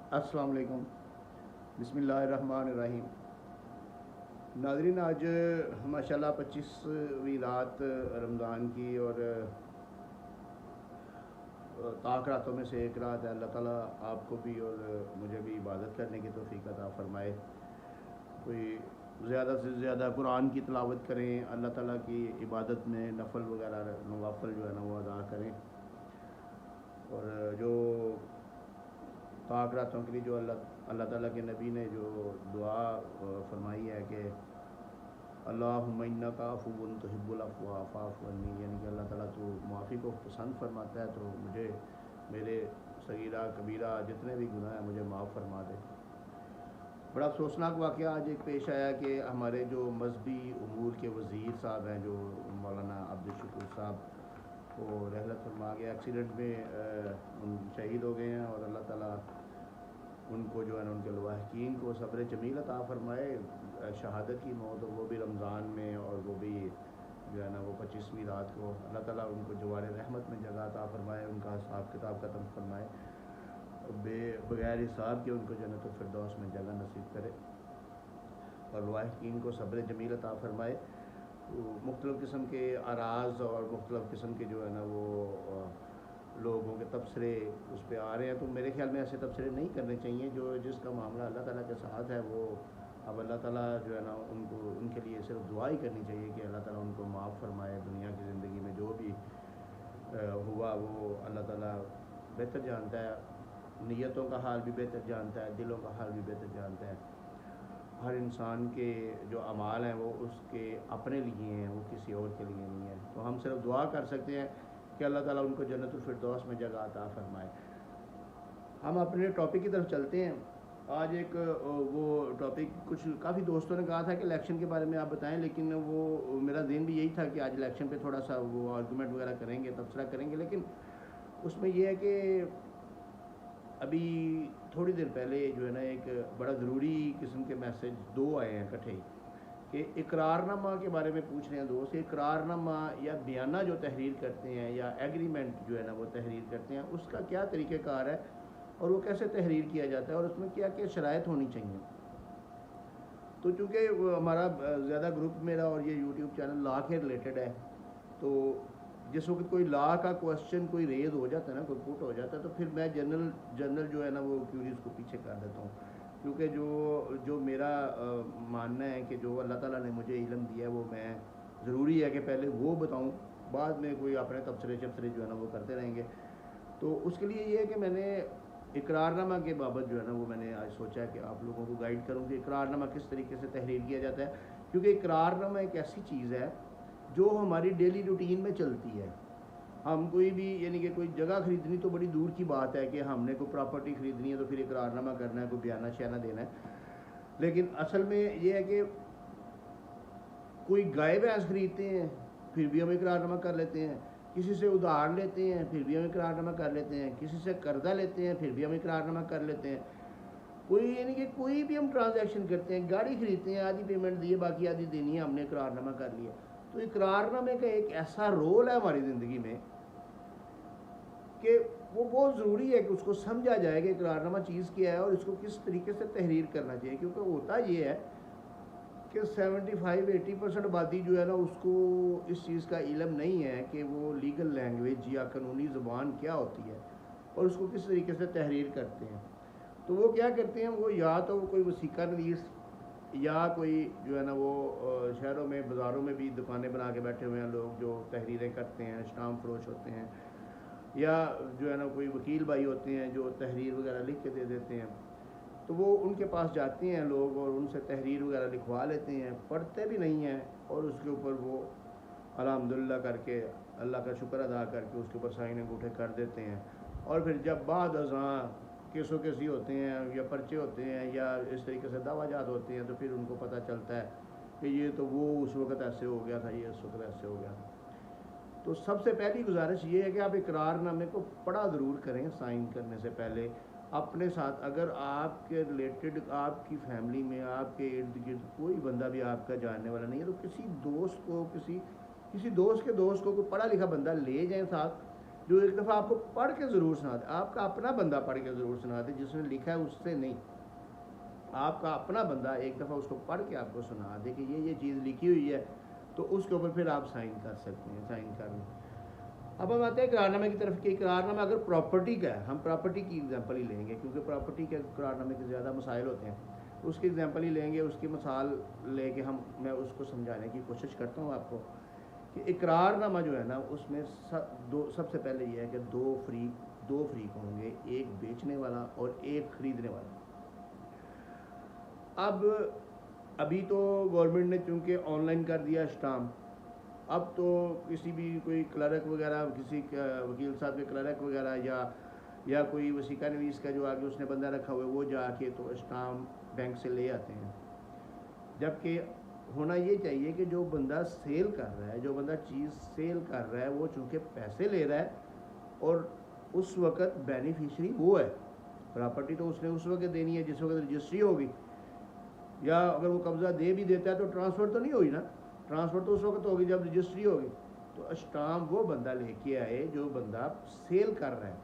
अस्सलाम वालेकुम। बिस्मिल्लाहिर्रहमानिर्रहीम। नाज़रीन, आज माशाल्लाह 25वीं रात रमज़ान की और ताक रातों में से एक रात है। अल्लाह ताला आपको भी और मुझे भी इबादत करने की तौफ़ीक अता फ़रमाए। कोई ज़्यादा से ज़्यादा कुरान की तिलावत करें, अल्लाह ताला की इबादत में नफ़ल वगैरह नवाफ़िल जो है ना वो अदा करें। और जो पाक रातों के लिए जो अल्लाह अल्लाह ताला के नबी ने जो दुआ फरमाई है कि अल्लाहुम्मा इन्नका अफ़ुव्वुन तुहिब्बुल अफ़्वा फ़अफ़ु अन्नी, यानी कि अल्लाह ताला तो माफ़ी को पसंद फरमाता है, तो मुझे मेरे सगीरा कबीरा जितने भी गुनाह हैं मुझे माफ़ फरमा दे। बड़ा अफसोसनाक वाक़या आज एक पेश आया कि हमारे जो मजहबी उमूर के वज़ीर साहब हैं, जो मौलाना अब्दुल शुक्र साहब, वो रहलत फरमा गया एक्सीडेंट में शहीद हो गए हैं। और अल्लाह ताला उनको जो है ना उनके लवाहकीन को सब्र जमील अता फ़रमाए। शहादत की मौत, वो भी रमज़ान में, और वो भी जो है ना वो 25वीं रात को। अल्लाह ताला उनको जवार रहमत में जगह अता फ़रमाए, उनका हिसाब किताब ख़त्म फरमाए, बग़ैर हिसाब के उनको जन्नतुल फ़िरदौस में जगह नसीब करे और लवाहकीन को सब्र जमील अता फ़रमाए। मुख्तलिफ़ किस्म के आराज़ और मुख्तलिफ़ किस्म के जो है ना वो लोगों के तबसरे उस पर आ रहे हैं, तो मेरे ख्याल में ऐसे तबसरे नहीं करने चाहिए। जो जिसका मामला अल्लाह ताला के साथ है, वो अब अल्लाह ताला जो है ना उनको, उनके लिए सिर्फ दुआ ही करनी चाहिए कि अल्लाह ताला उनको माफ़ फरमाए। दुनिया की ज़िंदगी में जो भी हुआ वो अल्लाह ताला बेहतर जानता है, नीयतों का हाल भी बेहतर जानता है, दिलों का हाल भी बेहतर जानता है। हर इंसान के जो अमाल हैं वो उसके अपने लिए हैं, वो किसी और के लिए नहीं है। तो हम सिर्फ दुआ कर सकते हैं कि अल्लाह ताला उनको जन्नतुल फ़िरदौस में जगह अता फ़रमाए। हम अपने टॉपिक की तरफ चलते हैं। आज एक वो टॉपिक, कुछ काफ़ी दोस्तों ने कहा था कि इलेक्शन के बारे में आप बताएं, लेकिन वो मेरा दिन भी यही था कि आज इलेक्शन पे थोड़ा सा वो आर्गूमेंट वगैरह करेंगे, तबसरा करेंगे। लेकिन उसमें यह है कि अभी थोड़ी देर पहले जो है ना एक बड़ा ज़रूरी किस्म के मैसेज दो आए हैं इकट्ठे ही, कि इकरारनामा के बारे में पूछ रहे हैं दोस्त। इकरारनामा या बयाना जो तहरीर करते हैं या एग्रीमेंट जो है ना वो तहरीर करते हैं, उसका क्या तरीक़ेकार है और वो कैसे तहरीर किया जाता है और उसमें क्या क्या शराइत होनी चाहिए। तो चूँकि हमारा ज़्यादा ग्रुप मेरा और ये यूट्यूब चैनल लॉ के रिलेटेड है, तो जिस वक्त कोई लॉ का क्वेश्चन कोई रेज हो जाता है ना, कोई पुट हो जाता है, तो फिर मैं जनरल जो है ना वो क्यूरीज को पीछे कर देता हूँ। क्योंकि जो मेरा मानना है कि जो अल्लाह ताला ने मुझे इल्म दिया है, वो मैं ज़रूरी है कि पहले वो बताऊँ, बाद में कोई अपने तबसरे शबसरे जो है ना वो करते रहेंगे। तो उसके लिए ये है कि मैंने इकरारनामा के बाबत जो है ना वो मैंने आज सोचा है कि आप लोगों को गाइड करूँ कि इकरारनामा किस तरीके से तहरीर किया जाता है। क्योंकि इकरारनामा एक ऐसी चीज़ है जो हमारी डेली रूटीन में चलती है। हम कोई भी, यानी कि कोई जगह ख़रीदनी तो बड़ी दूर की बात है कि हमने कोई प्रॉपर्टी ख़रीदनी है तो फिर इकरारनामा करना है, कोई बयाना शयाना देना है। लेकिन असल में ये है कि कोई गाय भैंस ख़रीदते हैं फिर भी हम इकरारनामा कर लेते हैं, किसी से उधार लेते हैं फिर भी हम इकरारनामा कर लेते हैं, किसी से कर्जा लेते हैं फिर भी हम इकरारनामा कर लेते हैं। कोई, यानी कि कोई भी हम ट्रांजैक्शन करते हैं, गाड़ी खरीदते हैं, आधी पेमेंट दी है बाकी आधी देनी है, हमने इकरारनामा कर लिया। तो इकरारनामे का एक ऐसा रोल है हमारी ज़िंदगी में कि वो बहुत ज़रूरी है कि उसको समझा जाए कि इकरारनामा चीज़ क्या है और इसको किस तरीके से तहरीर करना चाहिए। क्योंकि होता ये है कि 75-80% आबादी जो है ना उसको इस चीज़ का इल्म नहीं है कि वो लीगल लैंग्वेज या कानूनी ज़बान क्या होती है और उसको किस तरीके से तहरीर करते हैं। तो वो क्या करते हैं, वो या तो कोई वसीक़ा नवीस या कोई जो है ना वो शहरों में बाज़ारों में भी दुकानें बना के बैठे हुए हैं लोग जो तहरीरें करते हैं, स्टाम्प फरोश होते हैं, या जो है ना कोई वकील भाई होते हैं जो तहरीर वगैरह लिख के दे देते हैं। तो वो उनके पास जाते हैं लोग और उनसे तहरीर वगैरह लिखवा लेते हैं, पढ़ते भी नहीं हैं, और उसके ऊपर वो अल्हम्दुलिल्लाह करके, अल्लाह का शुक्र अदा करके उसके ऊपर साइन अंगूठे कर देते हैं। और फिर जब बाद अज़ां केसों केसी होते हैं या पर्चे होते हैं या इस तरीके से दावाजात होते हैं, तो फिर उनको पता चलता है कि ये तो वो उस वक़्त ऐसे हो गया था, ये उस वक़्त ऐसे हो गया था। तो सबसे पहली गुजारिश ये है कि आप इकरारनामे को पढ़ा ज़रूर करें साइन करने से पहले अपने साथ। अगर आपके रिलेटेड, आपकी फैमिली में, आपके इर्द गिर्द कोई बंदा भी आपका जानने वाला नहीं है, तो किसी दोस्त को, किसी दोस्त के दोस्त को कोई पढ़ा लिखा बंदा ले जाएं साथ, जो एक दफ़ा आपको पढ़ के ज़रूर सुना दे, आपका अपना बंदा पढ़ के ज़रूर सुना दे, जिसने लिखा है उससे नहीं, आपका अपना बंदा एक दफ़ा उसको पढ़ के आपको सुना दे कि ये चीज़ लिखी हुई है, तो उसके ऊपर फिर आप साइन कर सकते हैं, साइन कर लें। अब हम आते हैं करारनामे की तरफ कि करारनामा अगर प्रॉपर्टी का है, हम प्रॉपर्टी की एग्जांपल ही लेंगे क्योंकि प्रॉपर्टी के करारनामे के ज़्यादा मसाइल होते हैं, उसकी एग्जांपल ही लेंगे, उसकी मिसाल लेके मैं उसको समझाने की कोशिश करता हूँ आपको कि इकरारनामा जो है ना, उसमें सबसे पहले ये है कि दो फरीक होंगे, एक बेचने वाला और एक ख़रीदने वाला। अब अभी तो गवर्नमेंट ने चूँकि ऑनलाइन कर दिया स्टाम्प, अब तो किसी भी कोई क्लर्क वगैरह, किसी वकील साहब के क्लर्क वगैरह या कोई वसीका नवीस का जो आगे उसने बंदा रखा हुआ है, वो जाके तो स्टाम्प बैंक से ले आते हैं। जबकि होना ये चाहिए कि जो बंदा सेल कर रहा है, जो बंदा चीज़ सेल कर रहा है, वो चूँकि पैसे ले रहा है और उस वक़्त बेनिफिशरी वो है, प्रॉपर्टी तो उसने उस वक्त देनी है जिस वक्त रजिस्ट्री होगी, या अगर वो कब्ज़ा दे भी देता है तो ट्रांसफ़र तो नहीं होगी ना, ट्रांसफ़र तो उस वक्त होगी जब रजिस्ट्री होगी। तो स्टाम्प वो बंदा लेके आए जो बंदा सेल कर रहा है,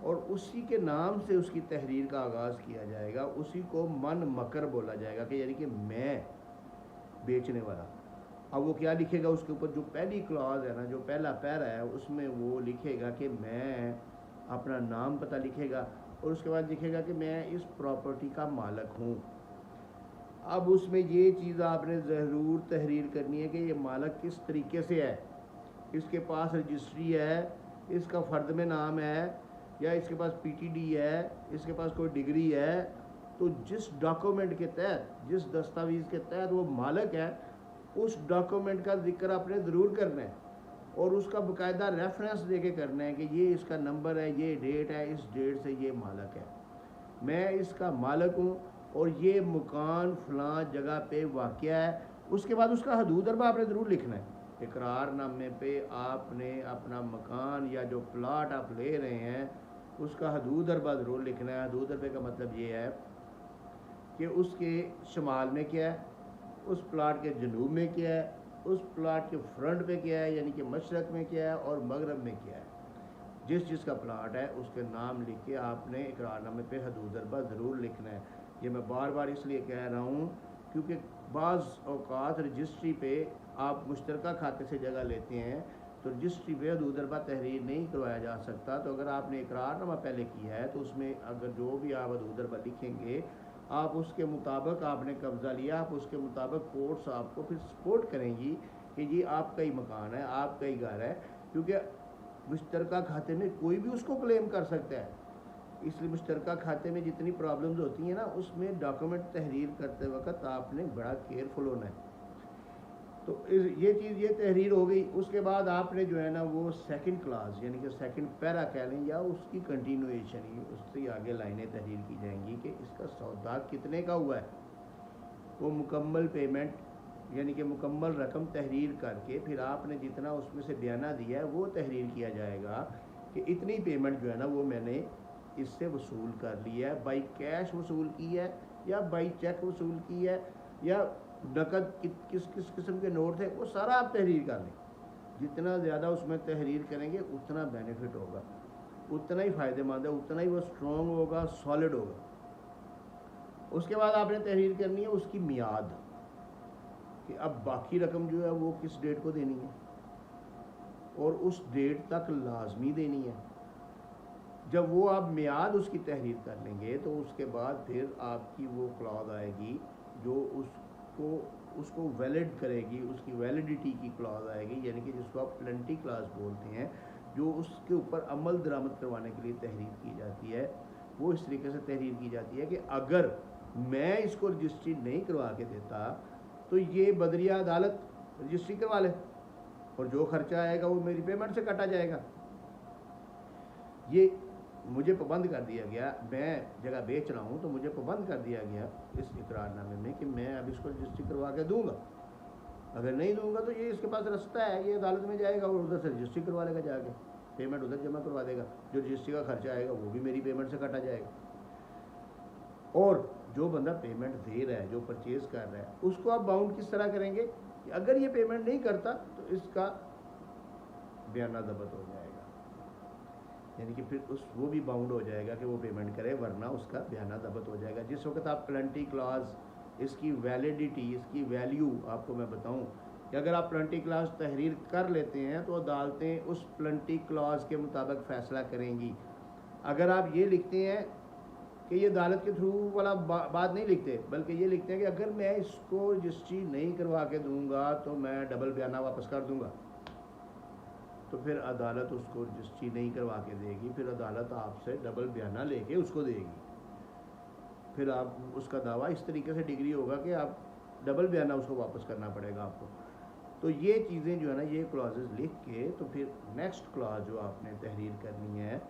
और उसी के नाम से उसकी तहरीर का आगाज़ किया जाएगा, उसी को मन मकर बोला जाएगा कि यानी कि मैं बेचने वाला। अब वो क्या लिखेगा उसके ऊपर, जो पहली क्लॉज है ना, जो पहला पैरा है, उसमें वो लिखेगा कि मैं अपना नाम पता लिखेगा, और उसके बाद लिखेगा कि मैं इस प्रॉपर्टी का मालिक हूँ। अब उसमें ये चीज़ आपने ज़रूर तहरीर करनी है कि ये मालिक किस तरीके से है, इसके पास रजिस्ट्री है, इसका फ़र्द में नाम है, या इसके पास पीटीडी है, इसके पास कोई डिग्री है। तो जिस डॉक्यूमेंट के तहत, जिस दस्तावेज़ के तहत वो मालिक है, उस डॉक्यूमेंट का जिक्र आपने ज़रूर करना है, और उसका बाकायदा रेफरेंस दे के करना है कि ये इसका नंबर है, ये डेट है, इस डेट से ये मालिक है, मैं इसका मालिक हूँ, और ये मकान फ़लाँ जगह पे वाक़या है। उसके बाद उसका हदूद अरबा आपने ज़रूर लिखना है। इकरारनामे पे आपने अपना मकान या जो प्लाट आप ले रहे हैं उसका हदूद अरबा ज़रूर लिखना है। हदूद अरबे का मतलब ये है कि उसके शुमाल में क्या है, उस प्लाट के जनूब में क्या है, उस प्लाट के फ्रंट पे क्या है यानी कि मशरक़ में क्या है, और मगरब में क्या है। जिस का प्लाट है उसके नाम लिख के आपने इकरारनामे पे हदूद अरबा ज़रूर लिखना है। ये मैं बार बार इसलिए कह रहा हूँ क्योंकि बाज़ औक़ात रजिस्ट्री पे आप मुश्तरका खाते से जगह लेते हैं, तो रजिस्ट्री पे हदूद अरबा तहरीर नहीं करवाया जा सकता। तो अगर आपने इकरारनामा पहले किया है तो उसमें अगर जो भी आप हदूद अरबा लिखेंगे, आप उसके मुताबिक आपने कब्ज़ा लिया, आप उसके मुताबिक कोर्ट्स आपको फिर सपोर्ट करेंगी कि ये आपका ही मकान है, आपका ही घर है, क्योंकि मुश्तरका खाते में कोई भी उसको क्लेम कर सकता है। इसलिए मुश्तरका खाते में जितनी प्रॉब्लम्स होती हैं ना, उसमें डॉक्यूमेंट तहरीर करते वक्त आपने बड़ा केयरफुल होना है। तो ये चीज़, ये तहरीर हो गई। उसके बाद आपने जो है ना वो सेकंड क्लास यानी कि सेकंड पैरा कह लें या उसकी कंटिन्यूएशन ही, उससे आगे लाइनें तहरीर की जाएंगी कि इसका सौदा कितने का हुआ है। वो मुकम्मल पेमेंट यानी कि मुकम्मल रकम तहरीर करके फिर आपने जितना उसमें से बयाना दिया है वो तहरीर किया जाएगा कि इतनी पेमेंट जो है ना वो मैंने इससे वसूल कर लिया है, बाई कैश वसूल की है या बाई चेक वसूल की है या नकद किस किस किस्म के नोट थे, वो सारा आप तहरीर कर लें। जितना ज़्यादा उसमें तहरीर करेंगे उतना बेनिफिट होगा, उतना ही फ़ायदेमंद है, उतना ही वो स्ट्रॉन्ग होगा, सॉलिड होगा। उसके बाद आपने तहरीर करनी है उसकी मियाद कि अब बाकी रकम जो है वो किस डेट को देनी है और उस डेट तक लाजमी देनी है। जब वो आप मियाद उसकी तहरीर कर लेंगे तो उसके बाद फिर आपकी वो क्लॉज आएगी जो उसको वैलिड करेगी, उसकी वैलिडिटी की क्लॉज आएगी, यानी कि जिसको आप प्लेंटी क्लॉज बोलते हैं, जो उसके ऊपर अमल दरामद करवाने के लिए तहरीर की जाती है। वो इस तरीके से तहरीर की जाती है कि अगर मैं इसको रजिस्ट्री नहीं करवा के देता तो ये बदरिया अदालत रजिस्ट्री करवा ले और जो खर्चा आएगा वो मेरी पेमेंट से काटा जाएगा। ये मुझे पाबंद कर दिया गया, मैं जगह बेच रहा हूँ तो मुझे पाबंद कर दिया गया इस इकरारनामे में कि मैं अब इसको रजिस्ट्री करवा के दूंगा। अगर नहीं दूंगा तो ये इसके पास रास्ता है, ये अदालत में जाएगा और उधर से रजिस्ट्री करवा लेगा, जाके पेमेंट उधर जमा करवा देगा, जो रजिस्ट्री का खर्चा आएगा वो भी मेरी पेमेंट से काटा जाएगा। और जो बंदा पेमेंट दे रहा है, जो परचेज़ कर रहा है, उसको आप बाउंड किस तरह करेंगे कि अगर ये पेमेंट नहीं करता तो इसका बयाना ज़ब्त हो जाएगा। यानी कि फिर उस वो भी बाउंड हो जाएगा कि वो पेमेंट करे, वरना उसका बयाना ज़ब्त हो जाएगा। जिस वक्त आप प्लेंटी क्लास, इसकी वैलिडिटी, इसकी वैल्यू आपको मैं बताऊं कि अगर आप प्लेंटी क्लास तहरीर कर लेते हैं तो अदालतें उस प्लेंटी क्लास के मुताबिक फ़ैसला करेंगी। अगर आप ये लिखते हैं कि ये अदालत के थ्रू वाला बात नहीं लिखते, बल्कि ये लिखते हैं कि अगर मैं इसको रजिस्ट्री नहीं करवा के दूंगा तो मैं डबल बयाना वापस कर दूंगा, तो फिर अदालत उसको रजिस्ट्री नहीं करवा के देगी, फिर अदालत आपसे डबल बयाना लेके उसको देगी। फिर आप उसका दावा इस तरीके से डिग्री होगा कि आप डबल बयाना उसको वापस करना पड़ेगा आपको। तो ये चीज़ें जो है ना, ये क्लॉजेस लिख के तो फिर नेक्स्ट क्लॉज जो आपने तहरीर करनी है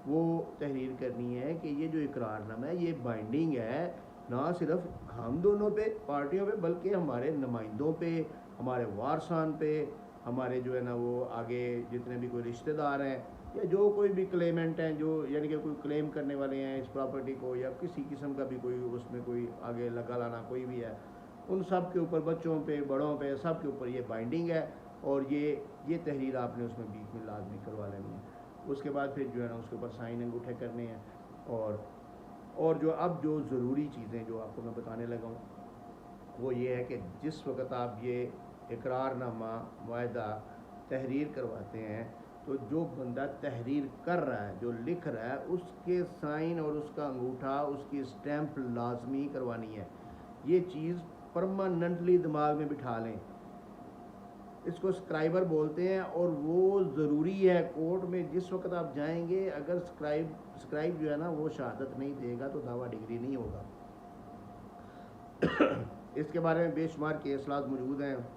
वो तहरीर करनी है कि ये जो इकरारनामा है ये बाइंडिंग है, ना सिर्फ हम दोनों पे पार्टियों पे, बल्कि हमारे नुमाइंदों पे, हमारे वारसान पे, हमारे जो है ना वो आगे जितने भी कोई रिश्तेदार हैं या जो कोई भी क्लेमेंट हैं, जो यानी कि कोई क्लेम करने वाले हैं इस प्रॉपर्टी को, या किसी किस्म का भी कोई उसमें कोई आगे लगा लाना कोई भी है, उन सब के ऊपर, बच्चों पे, बड़ों पे, सब के ऊपर ये बाइंडिंग है। और ये तहरीर आपने उसमें बीच में लाजमी करवा लेनी है। उसके बाद फिर जो है ना उसके ऊपर साइन अंगूठे करने हैं। और जो अब जो ज़रूरी चीज़ें जो आपको मैं बताने लगा हूँ वो ये है कि जिस वक्त आप ये इकरारनामा मुआहदा तहरीर करवाते हैं तो जो बंदा तहरीर कर रहा है, जो लिख रहा है, उसके साइन और उसका अंगूठा, उसकी स्टैंप लाजमी करवानी है। ये चीज़ परमानेंटली दिमाग में बिठा लें। इसको स्क्राइबर बोलते हैं और वो ज़रूरी है। कोर्ट में जिस वक्त आप जाएंगे, अगर स्क्राइब जो है ना वो शहादत नहीं देगा तो दावा डिग्री नहीं होगा। इसके बारे में बेशुमार केसलात मौजूद हैं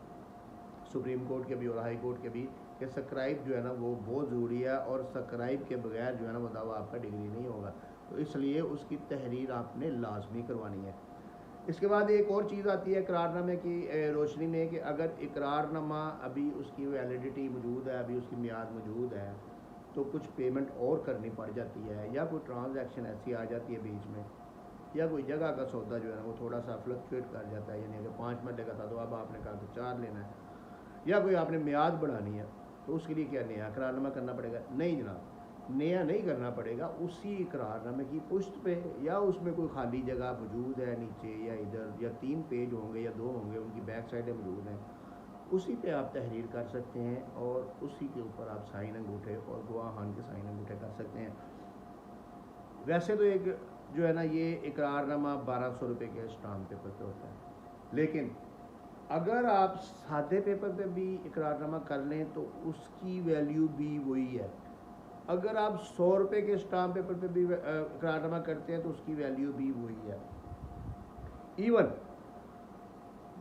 सुप्रीम कोर्ट के भी और हाई कोर्ट के भी कि स्क्राइब जो है ना वो बहुत ज़रूरी है, और स्क्राइब के बगैर जो है ना वो दावा आपका डिग्री नहीं होगा। तो इसलिए उसकी तहरीर आपने लाजमी करवानी है। इसके बाद एक और चीज़ आती है इकरारनामे की रोशनी में कि अगर इकरारनामा अभी उसकी वैलिडिटी मौजूद है, अभी उसकी मियाद मौजूद है, तो कुछ पेमेंट और करनी पड़ जाती है, या कोई ट्रांजैक्शन ऐसी आ जाती है बीच में, या कोई जगह का सौदा जो है ना वो थोड़ा सा फ्लक्चुएट कर जाता है। यानी अगर 5 मरले का था तो अब आपने कहा कि 4 लेना है, या कोई आपने मियाद बढ़ानी है, तो उसके लिए क्या नया इकरारनामा करना पड़ेगा? नहीं जनाब, नया नहीं करना पड़ेगा। उसी इकरारनामे की पुश्त पे, या उसमें कोई खाली जगह मौजूद है नीचे या इधर, या 3 पेज होंगे या 2 होंगे, उनकी बैक साइडें मौजूद हैं, उसी पे आप तहरीर कर सकते हैं और उसी के ऊपर आप साइन अंगूठे और गवाहान के साइन अंगूठे कर सकते हैं। वैसे तो एक जो है ना ये इकरारनामा 1200 रुपये के स्टाम्प पेपर पे होता है, लेकिन अगर आप सादे पेपर पे भी इकरारनामा कर लें तो उसकी वैल्यू भी वही है। अगर आप 100 रुपये के स्टाम्प पेपर पे भी इकरारनामा करते हैं तो उसकी वैल्यू भी वही है। इवन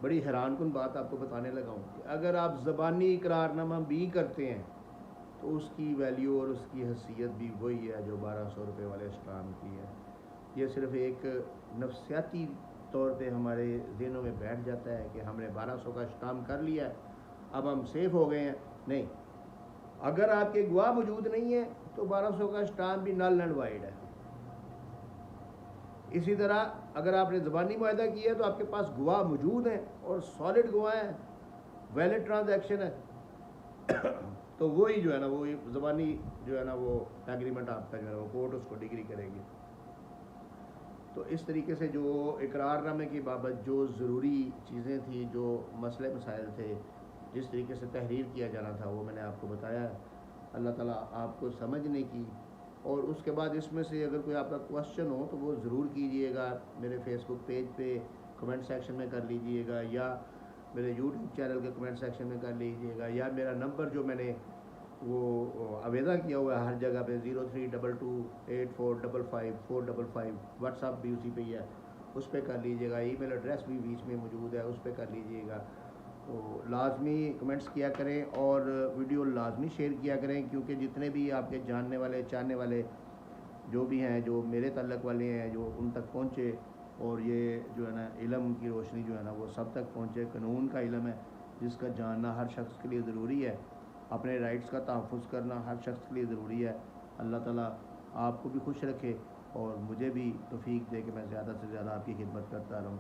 बड़ी हैरानकुन बात आपको बताने लगा हूँ कि अगर आप ज़बानी इकरारनामा भी करते हैं तो उसकी वैल्यू और उसकी हैसियत भी वही है जो 1200 रुपये वाले स्टाम्प की है। ये सिर्फ एक नफसियाती तौर पे हमारे ज़हनों में बैठ जाता है कि हमने 1200 का स्टाम्प कर लिया है, अब हम सेफ हो गए हैं। नहीं, अगर आपके गवाह मौजूद नहीं है तो 1200 का स्टाम्प भी नल एंड वाइड है। इसी तरह अगर आपने ज़बानी मुआहदा किया है तो आपके पास गवाह मौजूद हैं और सॉलिड गवाह हैं, वैलिड ट्रांजैक्शन है, तो वही जो है ना वो ज़बानी जो है ना वो एग्रीमेंट आपका जो है वो कोर्ट उसको डिग्री करेगी। तो इस तरीके से जो इकरारनामे की बाबत जो ज़रूरी चीज़ें थी, जो मसले मसाइल थे, जिस तरीके से तहरीर किया जाना था, वो मैंने आपको बताया। अल्लाह ताला आपको समझने की, और उसके बाद इसमें से अगर कोई आपका क्वेश्चन हो तो वो ज़रूर कीजिएगा। मेरे फेसबुक पेज पे कमेंट सेक्शन में कर लीजिएगा, या मेरे यूट्यूब चैनल के कमेंट सेक्शन में कर लीजिएगा, या मेरा नंबर जो मैंने वो आवेदा किया हुआ है हर जगह पे 032284555455, व्हाट्सअप भी उसी पे ही है, उस पर कर लीजिएगा। ईमेल एड्रेस भी बीच में मौजूद है, उस पर कर लीजिएगा। तो लाजमी कमेंट्स किया करें और वीडियो लाजमी शेयर किया करें, क्योंकि जितने भी आपके जानने वाले, चाहने वाले जो भी हैं, जो मेरे तल्लक वाले हैं, जो उन तक पहुँचे, और ये जो है ना इल्म की रोशनी जो है ना वो सब तक पहुँचे। कानून का इल्म है जिसका जानना हर शख्स के लिए ज़रूरी है। अपने राइट्स का तहफ़्फ़ुज़ करना हर शख्स के लिए ज़रूरी है। अल्लाह ताला आपको भी खुश रखे और मुझे भी तौफ़ीक दे कि मैं ज़्यादा से ज़्यादा आपकी खिदमत करता रहूँ।